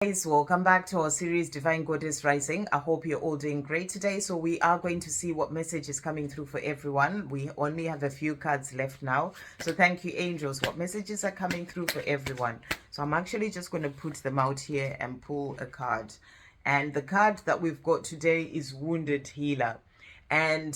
Guys, welcome back to our series Divine Goddess Rising. I hope you're all doing great today. So we are going to see what message is coming through for everyone. We only have a few cards left now. So thank you, angels. What messages are coming through for everyone? So I'm actually just going to put them out here and pull a card. And the card that we've got today is Wounded Healer. And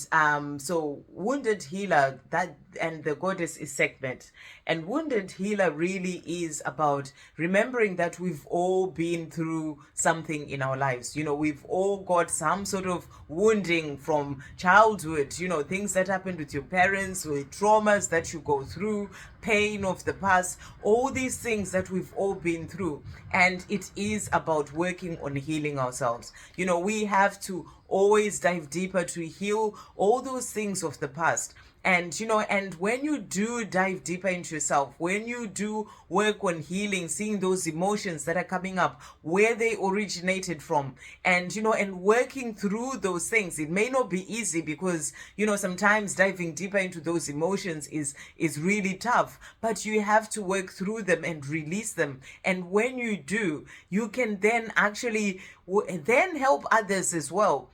so Wounded Healer, that, and the goddess is Sekhmet. And Wounded Healer really is about remembering that we've all been through something in our lives. You know, we've all got some sort of wounding from childhood, you know, things that happened with your parents, or traumas that you go through, pain of the past, all these things that we've all been through. And it is about working on healing ourselves. You know, we have to always dive deeper to heal all those things of the past. And, you know, and when you do dive deeper into yourself, when you do work on healing, seeing those emotions that are coming up, where they originated from, and, you know, and working through those things, it may not be easy because, you know, sometimes diving deeper into those emotions is really tough, but you have to work through them and release them. And when you do, you can then actually then help others as well.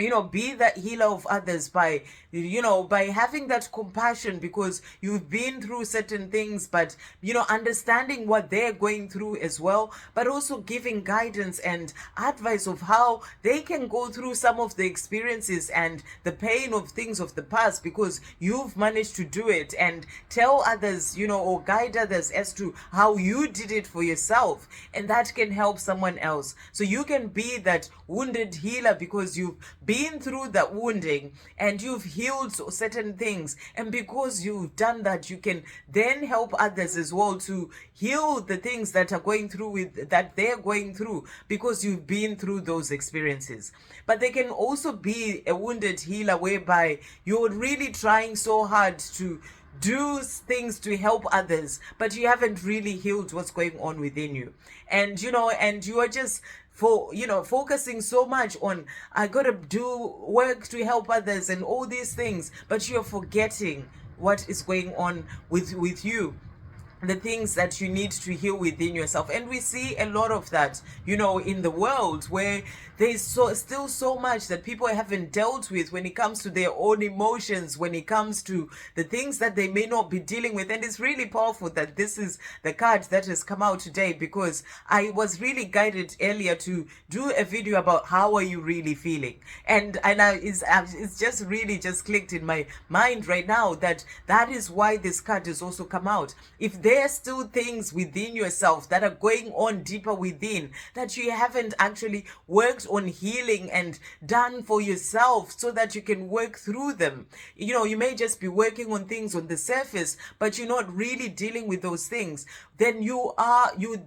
You know, be that healer of others by, you know, by having that compassion because you've been through certain things, but, you know, understanding what they're going through as well, but also giving guidance and advice of how they can go through some of the experiences and the pain of things of the past because you've managed to do it, and tell others, you know, or guide others as to how you did it for yourself, and that can help someone else. So you can be that wounded healer because you've been through that wounding and you've healed certain things, and because you've done that, you can then help others as well to heal the things that are going through with that they're going through because you've been through those experiences. But they can also be a wounded healer whereby you're really trying so hard to do things to help others, but you haven't really healed what's going on within you. And, you know, and you are just focusing so much on, I gotta do work to help others and all these things, but you're forgetting what is going on with you, the things that you need to heal within yourself. And we see a lot of that, you know, in the world where there's still so much that people haven't dealt with when it comes to their own emotions, when it comes to the things that they may not be dealing with. And it's really powerful that this is the card that has come out today, because I was really guided earlier to do a video about how are you really feeling, and it's just really just clicked in my mind right now that is why this card has also come out. If there are still things within yourself that are going on deeper within that you haven't actually worked on healing and done for yourself so that you can work through them. You know, you may just be working on things on the surface, but you're not really dealing with those things. Then you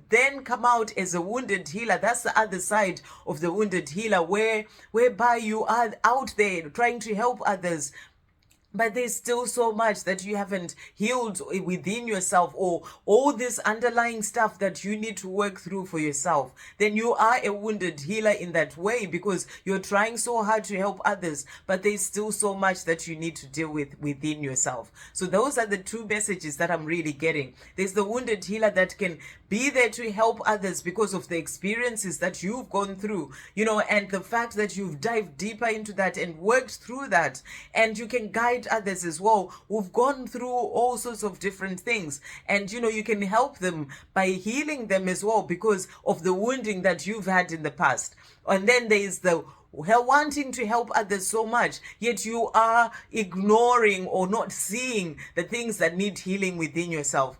then come out as a wounded healer. That's the other side of the wounded healer, whereby you are out there trying to help others, but there's still so much that you haven't healed within yourself, or all this underlying stuff that you need to work through for yourself. Then you are a wounded healer in that way, because you're trying so hard to help others, but there's still so much that you need to deal with within yourself. So those are the two messages that I'm really getting. There's the wounded healer that can be there to help others because of the experiences that you've gone through, you know, and the fact that you've dived deeper into that and worked through that, and you can guide others as well who've gone through all sorts of different things, and, you know, you can help them by healing them as well because of the wounding that you've had in the past. And then there's the wanting to help others so much, yet you are ignoring or not seeing the things that need healing within yourself.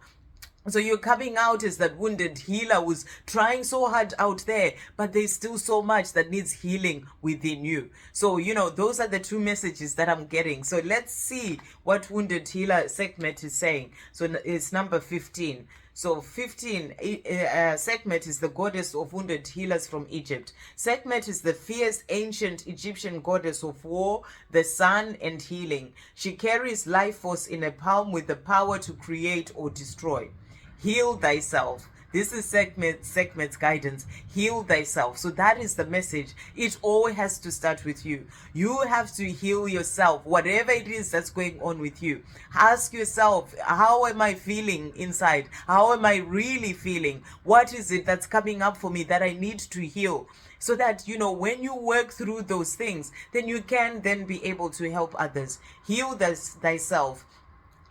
So you're coming out as that wounded healer who's trying so hard out there, but there's still so much that needs healing within you. So, you know, those are the two messages that I'm getting. So let's see what wounded healer Sekhmet is saying. So it's number 15. So 15, Sekhmet is the goddess of wounded healers from Egypt. Sekhmet is the fierce ancient Egyptian goddess of war, the sun, and healing. She carries life force in a palm with the power to create or destroy. Heal thyself. This is segment's guidance. Heal thyself. So that is the message. It all has to start with you. You have to heal yourself, whatever it is that's going on with you. Ask yourself, how am I feeling inside? How am I really feeling? What is it that's coming up for me that I need to heal? So that, when you work through those things, then you can then be able to help others. Heal thyself.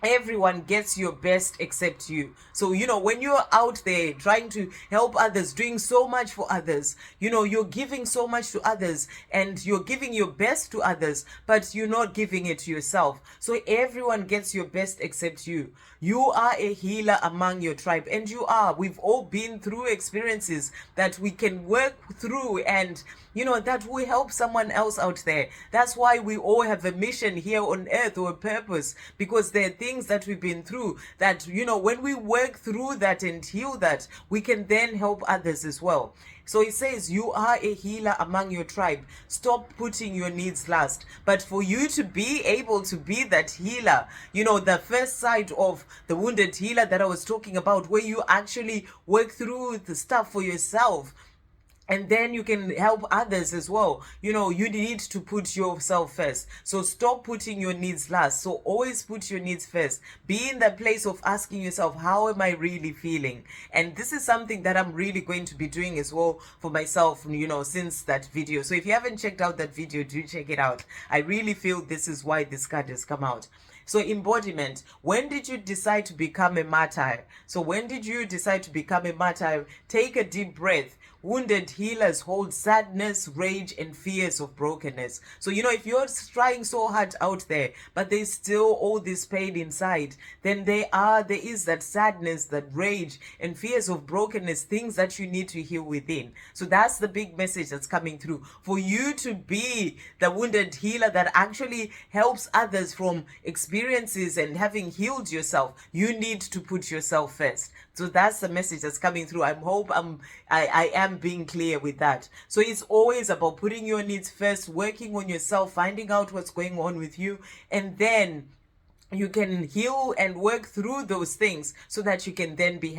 Everyone gets your best except you. So, when you're out there trying to help others, doing so much for others, you're giving so much to others and you're giving your best to others, but you're not giving it to yourself. So everyone gets your best except you. You are a healer among your tribe, and you are. We've all been through experiences that we can work through, and that will help someone else out there. That's why we all have a mission here on earth, or a purpose, because there are things that we've been through that, when we work through that and heal that, we can then help others as well. So it says, you are a healer among your tribe. Stop putting your needs last. But for you to be able to be that healer, the first side of the wounded healer that I was talking about, where you actually work through the stuff for yourself, and then you can help others as well. You need to put yourself first. So stop putting your needs last. So always put your needs first. Be in that place of asking yourself, how am I really feeling? And this is something that I'm really going to be doing as well for myself, since that video. So if you haven't checked out that video, do check it out. I really feel this is why this card has come out. So embodiment. When did you decide to become a martyr? So when did you decide to become a martyr? Take a deep breath. Wounded healers hold sadness, rage, and fears of brokenness. So, if you're trying so hard out there, but there's still all this pain inside, then there is that sadness, that rage, and fears of brokenness, things that you need to heal within. So that's the big message that's coming through. For you to be the wounded healer that actually helps others from experiences and having healed yourself, you need to put yourself first. So that's the message that's coming through. I hope I am being clear with that. So it's always about putting your needs first, working on yourself, finding out what's going on with you, and then you can heal and work through those things so that you can then be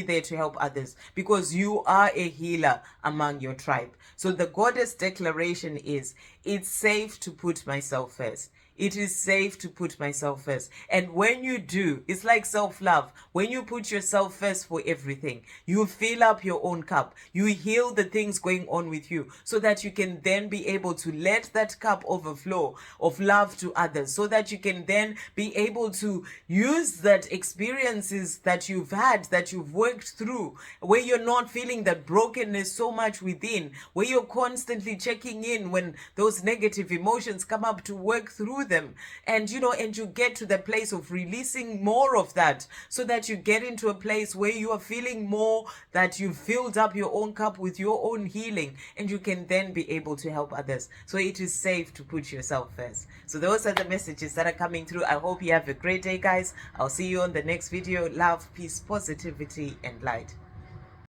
there to help others, because you are a healer among your tribe. So the goddess declaration is, it's safe to put myself first. It is safe to put myself first. And when you do, it's like self-love. When you put yourself first for everything, you fill up your own cup. You heal the things going on with you so that you can then be able to let that cup overflow of love to others, so that you can then be able to use that experiences that you've had, that you've worked through, where you're not feeling that brokenness so much within, where you're constantly checking in when those negative emotions come up, to work through them, and you get to the place of releasing more of that, so that you get into a place where you are feeling more that you've filled up your own cup with your own healing, and you can then be able to help others. So it is safe to put yourself first. So those are the messages that are coming through. I hope you have a great day, guys. I'll see you on the next video. Love, peace, positivity, and light.